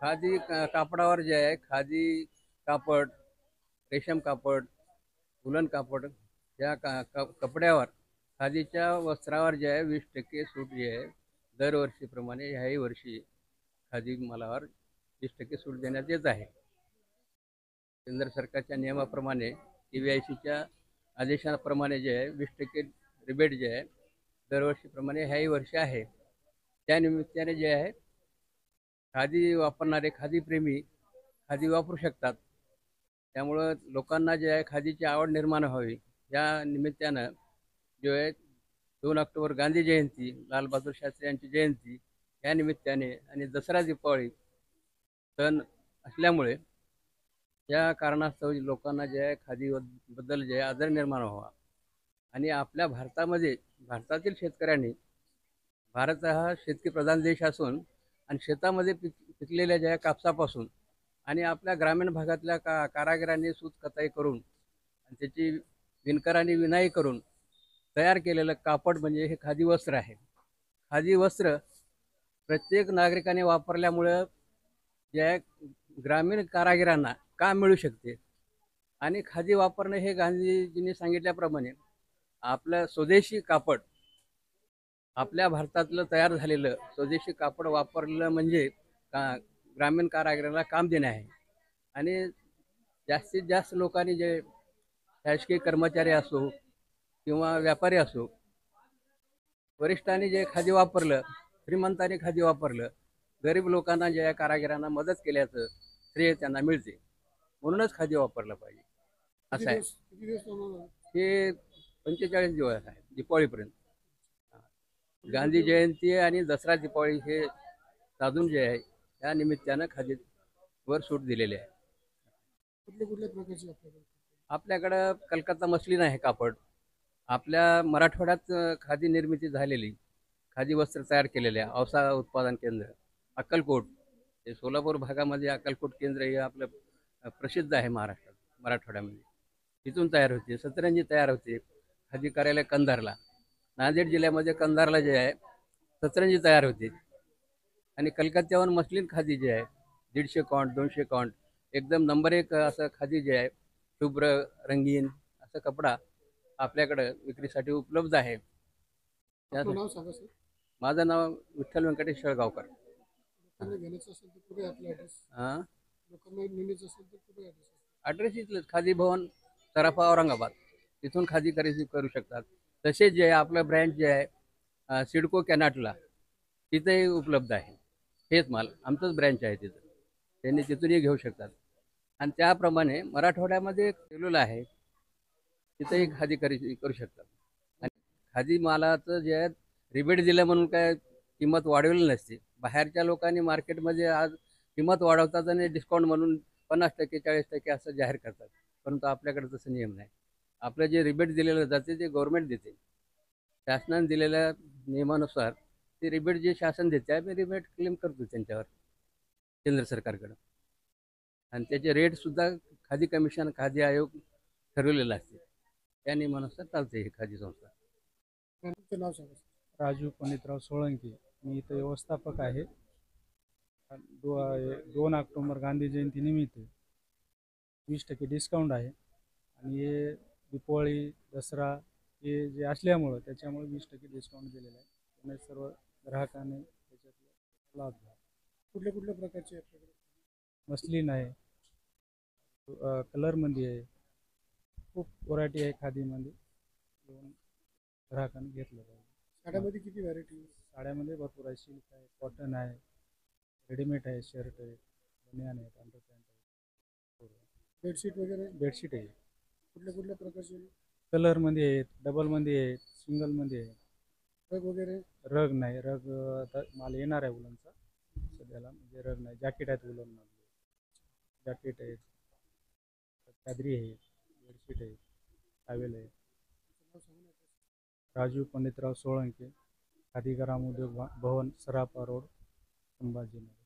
खादी कापडावर जे आहे, खादी कापड, रेशम कापड, उलन कापड या कपड्यावर, खादीच्या वस्त्रावर जे आहे 20% सूट जे आहे दरवर्षीप्रमाणे ह्याही वर्षी खादी मालावर 20% सूट देण्यात येत आहे. केंद्र सरकारच्या नियमाप्रमाणे TVICच्या आदेशाप्रमाणे जे आहे 20% रिबेट जे आहे दरवर्षीप्रमाणे ह्याही वर्षी आहे. त्या निमित्ताने जे आहे खादी वापरणारे खादीप्रेमी खादी वापरू शकतात. त्यामुळं लोकांना जे आहे खादीची आवड निर्माण व्हावी या निमित्तानं जो आहे 2 ऑक्टोबर गांधी जयंती, लालबहादूर शास्त्री यांची जयंती या निमित्ताने आणि दसरा दीपावली सण असल्यामुळे या कारणास्तव लोकांना जे आहे खादीबद्दल जे आहे आदर निर्माण व्हावा आणि आपल्या भारतातील शेतकऱ्यांनी, भारत हा शेतकी प्रधान देश असून आणि शेतामध्ये पिकलेल्या ज्या कापसापासून आणि आपल्या ग्रामीण भागातल्या कारागिरांनी सूत कताई करून आणि त्याची विणकरांनी विणाई करून तयार केलेलं कापड म्हणजे हे खादी वस्त्र आहे. खादी वस्त्र प्रत्येक नागरिकाने वापरल्यामुळं जे आहे ग्रामीण कारागिरांना काम मिळू शकते आणि खादी वापरणं हे गांधीजींनी सांगितल्याप्रमाणे आपलं स्वदेशी कापड, आपल्या भारतातलं तयार झालेलं स्वदेशी कापड वापरलं म्हणजे ग्रामीण कारागिराला काम देणे आहे. आणि जास्तीत जास्त लोकांनी जे शासकीय कर्मचारी असो किंवा व्यापारी असो, वरिष्ठांनी जे खादी वापरलं, श्रीमंतांनी खादी वापरलं, गरीब लोकांना जे कारागिरांना मदत केल्याचं श्रेय त्यांना मिळते. म्हणूनच खादी वापरलं पाहिजे असं आहे. हे 45 दिवस आहे दिपावळीपर्यंत. गांधी जयंती आणि दसरा दिपावली हे साधून जे आहे या निमित्तानं खादीवर सूट दिलेली आहे. कुठल्या प्रकारचे आपल्याकडं कलकत्ता मसलिन आहे कापड. आपल्या मराठवाड्यात खादी निर्मिती झालेली खादी वस्त्र तयार केलेले आहे. औसा उत्पादन केंद्र अक्कलकोट, हे सोलापूर भागामध्ये अक्कलकोट केंद्र हे आपलं प्रसिद्ध आहे महाराष्ट्रात, मराठवाड्यामध्ये. तिथून तयार होते. सतरंजी तयार होते खादी कार्यालय कंधारला. नांदेड जिल्ह्यामध्ये कंधारला जे आहे सतरंजी तयार होते. आणि कलकत्त्यावर मसलिन खादी जे आहे 150 काउंट 200 काउंट एकदम नंबर 1 असं खादी जे आहे शुभ्र रंगीन असं कपडा आपल्याकडं विक्रीसाठी उपलब्ध आहे. माझं नाव विठ्ठल व्यंकटेश शेळगावकर. ॲड्रेस इथलंच खादी भवन सराफा औरंगाबाद. तिथून खादी खरेदी करू शकतात. तसेच जे आहे आपलं ब्रँच जे आहे सिडको कॅनाटला तिथेही उपलब्ध आहे. हेच माल आमचंच ब्रँच आहे तिथं, त्यांनी तिथूनही घेऊ शकतात. आणि त्याप्रमाणे मराठवाड्यामध्ये ठेवलेलं आहे तिथेही खादी खरेदी करू शकतात. आणि खादी मालाचं जे आहे रिबेट दिलं म्हणून काय किंमत वाढवली नसते. बाहेरच्या लोकांनी मार्केटमध्ये आज किंमत वाढवतात आणि डिस्काउंट म्हणून 50% 40% असं जाहीर करतात. परंतु आपल्याकडे तसं नियम नाही. आपलं जे रिबेट दिलेलं जाते ते गव्हर्नमेंट देते. शासनाने दिलेल्या नियमानुसार ते रिबेट जे शासन देते आम्ही रिबेट क्लेम करतो त्यांच्यावर केंद्र सरकारकडं. आणि त्याचे रेटसुद्धा खादी कमिशन, खादी आयोग ठरवलेला असते. त्या नियमानुसार चालते ही खादी संस्था. राजू पंडितराव सोळंकी, मी इथं व्यवस्थापक आहे. 2 ऑक्टोबर गांधी जयंती निमित्त 20% डिस्काउंट आहे. आणि हे दिपावळी दसरा हे जे असल्यामुळं त्याच्यामुळे 20% डिस्काउंट दिलेलं आहे. त्यामुळे सर्व ग्राहकांनी त्याच्यातला लाभ घ्या. कुठल्या प्रकारचे आपल्याकडे मसलिन आहे, कलरमध्ये आहे, खूप व्हरायटी आहे खादीमध्ये. ग्राहकांनी घेतलं पाहिजे. साड्यामध्ये किती व्हरायटी? साड्यामध्ये भरपूर आहे. सिल्क आहे, कॉटन आहे, रेडीमेड आहे, शर्ट आहे, बनियान आहेत, अंडरपॅन्ट आहे, बेडशीट वगैरे. बेडशीट आहे. कुठल्या प्रकारचे? कलरमध्ये आहेत, डबलमध्ये आहेत, सिंगलमध्ये आहेत. रग वगैरे? रग नाही, रग माल येणार आहे उलनचा सध्याला, म्हणजे रग नाही. जॅकेट आहेत उलन, जॅकेट आहेत, चादरी आहे, बेडशीट आहे, टावेल आहे. राजू पंडितराव सोळंके, खादी ग्राम उद्योग भवन, सराफा रोड, संभाजीनगर.